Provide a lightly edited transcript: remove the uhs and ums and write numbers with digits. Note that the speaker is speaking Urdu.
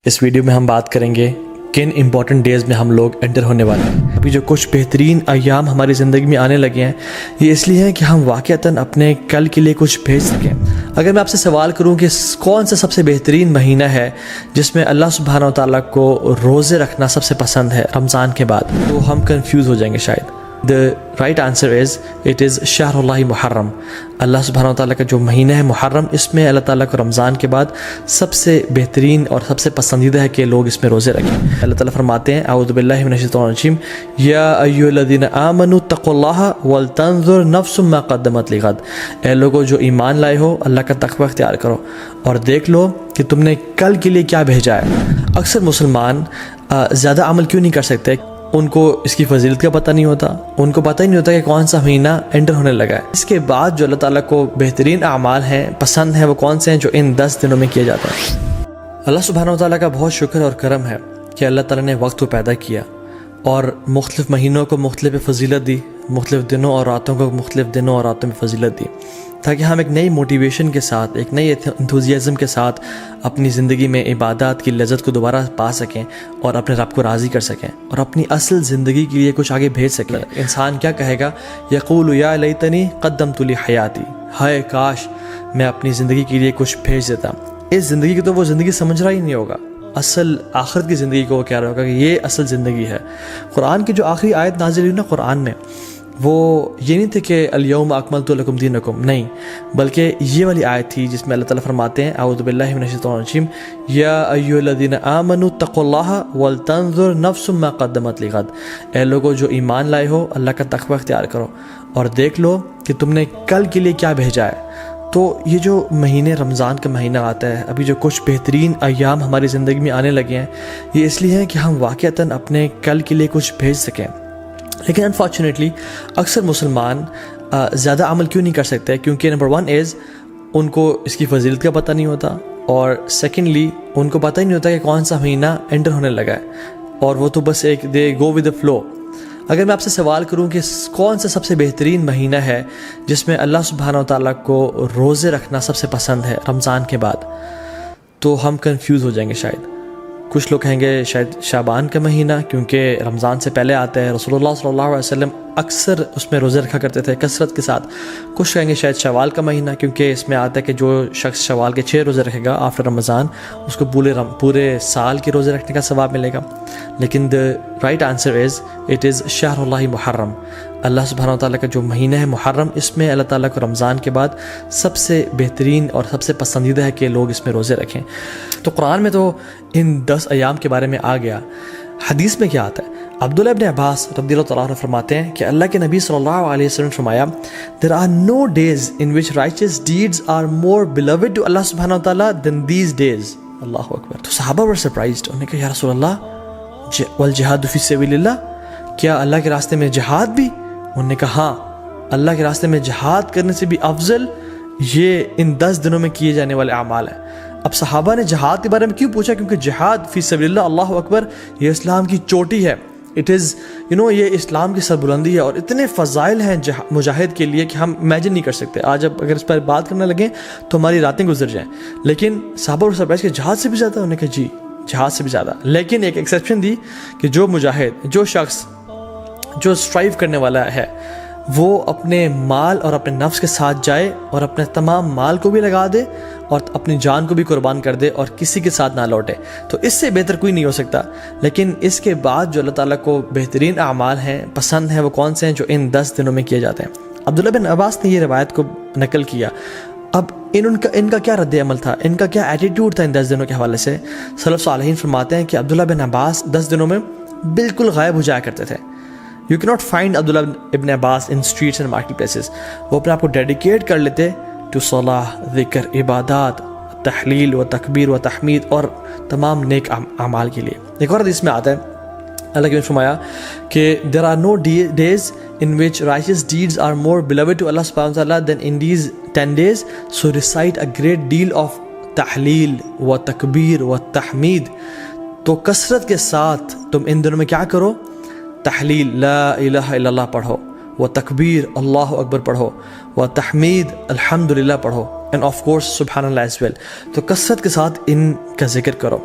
اس ویڈیو میں ہم بات کریں گے کن امپورٹنٹ ڈیز میں ہم لوگ انٹر ہونے والے ہیں۔ ابھی جو کچھ بہترین ایام ہماری زندگی میں آنے لگے ہیں، یہ اس لیے ہیں کہ ہم واقعتاً اپنے کل کے لیے کچھ بھیج سکیں۔ اگر میں آپ سے سوال کروں کہ کون سا سب سے بہترین مہینہ ہے جس میں اللہ سبحانہ و تعالیٰ کو روزے رکھنا سب سے پسند ہے رمضان کے بعد، تو ہم کنفیوز ہو جائیں گے شاید۔ The right answer is it is شہر اللہ محرم۔ اللہ سبحانہ و تعالیٰ کا جو مہینہ ہے محرم، اس میں اللہ تعالیٰ کو رمضان کے بعد سب سے بہترین اور سب سے پسندیدہ ہے کہ لوگ اس میں روزے رکھیں۔ اللہ تعالیٰ فرماتے ہیں اعوذ باللہ من الشیطان الرجیم یا ایھا الذین آمنوا اتقوا اللہ ولتنظر نفس ما قدمت لغد۔ اے لوگوں جو ایمان لائے ہو، اللہ کا تقوی اختیار کرو اور دیکھ لو کہ تم نے کل کے لیے کیا بھیجا ہے۔ اکثر مسلمان زیادہ عمل کیوں نہیں کر سکتے؟ ان کو اس کی فضیلت کا پتہ نہیں ہوتا، ان کو پتہ ہی نہیں ہوتا کہ کون سا مہینہ انٹر ہونے لگا ہے۔ اس کے بعد جو اللہ تعالیٰ کو بہترین اعمال ہیں، پسند ہیں، وہ کون سے ہیں جو ان 10 دنوں میں کیا جاتا ہے۔ اللہ سبحانہ و تعالیٰ کا بہت شکر اور کرم ہے کہ اللہ تعالیٰ نے وقت کو پیدا کیا اور مختلف مہینوں کو مختلف فضیلت دی، مختلف دنوں اور راتوں کو مختلف دنوں اور راتوں میں فضیلت دی، تاکہ ہم ایک نئی موٹیویشن کے ساتھ، ایک نئی انتھوزیازم کے ساتھ اپنی زندگی میں عبادات کی لذت کو دوبارہ پا سکیں اور اپنے رب کو راضی کر سکیں اور اپنی اصل زندگی کے لیے کچھ آگے بھیج سکیں۔ انسان کیا کہے گا؟ یقول یا لیتنی قدمت لحیاتی، ہائے کاش میں اپنی زندگی کے لیے کچھ بھیج دیتا۔ اس زندگی کو تو وہ زندگی سمجھ رہا ہی نہیں ہوگا، اصل آخرت کی زندگی کو وہ کہہ رہا ہوگا کہ یہ اصل زندگی ہے۔ قرآن کی جو آخری آیت نازل ہوئی نا قرآن میں، وہ یہ نہیں تھے کہ الیوم اکملت لکم دینکم، نہیں، بلکہ یہ والی آیت تھی جس میں اللہ تعالیٰ فرماتے ہیں اعوذ باللہ من الشیطان الرجیم یا ایھا الذین آمنوا اتقوا اللہ ولتنظر نفس ما قدمت لغد۔ اے لوگوں جو ایمان لائے ہو، اللہ کا تقوی اختیار کرو اور دیکھ لو کہ تم نے کل کے لیے کیا بھیجا ہے۔ تو یہ جو مہینے رمضان کا مہینہ آتا ہے، ابھی جو کچھ بہترین ایام ہماری زندگی میں آنے لگے ہیں، یہ اس لیے ہیں کہ ہم واقعتاً اپنے کل کے لیے کچھ بھیج سکیں۔ لیکن انفارچونیٹلی اکثر مسلمان زیادہ عمل کیوں نہیں کر سکتے؟ کیونکہ نمبر 1 از ان کو اس کی فضیلت کا پتہ نہیں ہوتا، اور سیکنڈلی ان کو پتہ ہی نہیں ہوتا کہ کون سا مہینہ انٹر ہونے لگا ہے، اور وہ تو بس ایک دے گو ود دا فلو۔ اگر میں آپ سے سوال کروں کہ کون سا سب سے بہترین مہینہ ہے جس میں اللہ سبحانہ و تعالیٰ کو روزے رکھنا سب سے پسند ہے رمضان کے بعد، تو ہم کنفیوز ہو جائیں گے شاید۔ کچھ لوگ کہیں گے شاید شعبان کا مہینہ، کیونکہ رمضان سے پہلے آتا ہے، رسول اللہ صلی اللہ علیہ وسلم اکثر اس میں روزے رکھا کرتے تھے کثرت کے ساتھ۔ کچھ کہیں گے شاید شوال کا مہینہ، کیونکہ اس میں آتا ہے کہ جو شخص شوال کے 6 روزے رکھے گا آفٹر رمضان، اس کو پورے سال کے روزے رکھنے کا ثواب ملے گا۔ لیکن the right answer is it is شہر اللہ محرم۔ اللہ سبحانہ و تعالیٰ کا جو مہینہ ہے محرم، اس میں اللہ تعالیٰ کو رمضان کے بعد سب سے بہترین اور سب سے پسندیدہ ہے کہ لوگ اس میں روزے رکھیں۔ تو قرآن میں تو ان 10 ایام کے بارے میں آ گیا، حدیث میں کیا آتا ہے؟ عبداللہ ابن عباس رضی اللہ تعالیٰ عنہ فرماتے ہیں کہ اللہ کے نبی صلی اللہ علیہ وسلم نے فرمایا there are no days in which righteous deeds are more beloved to Allah سبحانہ و تعالیٰ than these days۔ اللہ اکبر۔ تو صحابہ were surprised، انہوں نے کہا یا رسول اللہ والجہاد فی سبیل اللہ، کیا اللہ کے راستے میں جہاد بھی؟ انہوں نے کہا ہاں، اللہ کے راستے میں جہاد کرنے سے بھی افضل یہ ان 10 دنوں میں کیے جانے والے اعمال ہیں۔ اب صحابہ نے جہاد کے بارے میں کیوں پوچھا؟ کیونکہ جہاد فی سبیل اللہ، اللہ اکبر، یہ اسلام کی چوٹی ہے، اٹ از یہ اسلام کی سربلندی ہے، اور اتنے فضائل ہیں مجاہد کے لیے کہ ہم امیجن نہیں کر سکتے۔ آج اب اگر اس پر بات کرنے لگیں تو ہماری راتیں گزر جائیں۔ لیکن صحابہ اور سرپرائز کہ جہاد سے بھی زیادہ؟ انہوں نے کہا جی جہاد سے بھی زیادہ، لیکن ایک ایکسیپشن دی کہ جو مجاہد، جو شخص جو اسٹرائیو کرنے والا ہے، وہ اپنے مال اور اپنے نفس کے ساتھ جائے اور اپنے تمام مال کو بھی لگا دے اور اپنی جان کو بھی قربان کر دے اور کسی کے ساتھ نہ لوٹے، تو اس سے بہتر کوئی نہیں ہو سکتا۔ لیکن اس کے بعد جو اللہ تعالیٰ کو بہترین اعمال ہیں، پسند ہیں، وہ کون سے ہیں جو ان 10 دنوں میں کیے جاتے ہیں؟ عبداللہ بن عباس نے یہ روایت کو نقل کیا۔ اب ان کا کیا رد عمل تھا، ان کا کیا ایٹیٹیوڈ تھا ان 10 دنوں کے حوالے سے؟ سلف صالحین فرماتے ہیں کہ عبداللہ بن عباس 10 دنوں میں بالکل غائب ہو جایا کرتے تھے۔ You cannot find عبداللہ ابن عباس in streets and market places۔ وہ اپنے آپ کو ڈیڈیکیٹ کر لیتے to صلاح، ذکر، عبادات، تحلیل و تکبیر و تحمید اور تمام نیک اعمال کے لیے۔ ایک اور حدیث میں آتا ہے، اللہ کے فرمایا کہ there are no days in which righteous deeds are more beloved to Allah subhanahu wa ta'ala than in these 10 days, so recite a great deal of تحلیل و تکبیر و تحمید۔ تو کثرت کے ساتھ تم ان دنوں میں کیا کرو؟ تحلیل لا الہ الا اللہ پڑھو، و تکبیر اللہ اکبر پڑھو، و تحمید الحمدللہ پڑھو، اینڈ آف کورس سبحان اللہ ایز ویل۔ تو کثرت کے ساتھ ان کا ذکر کرو۔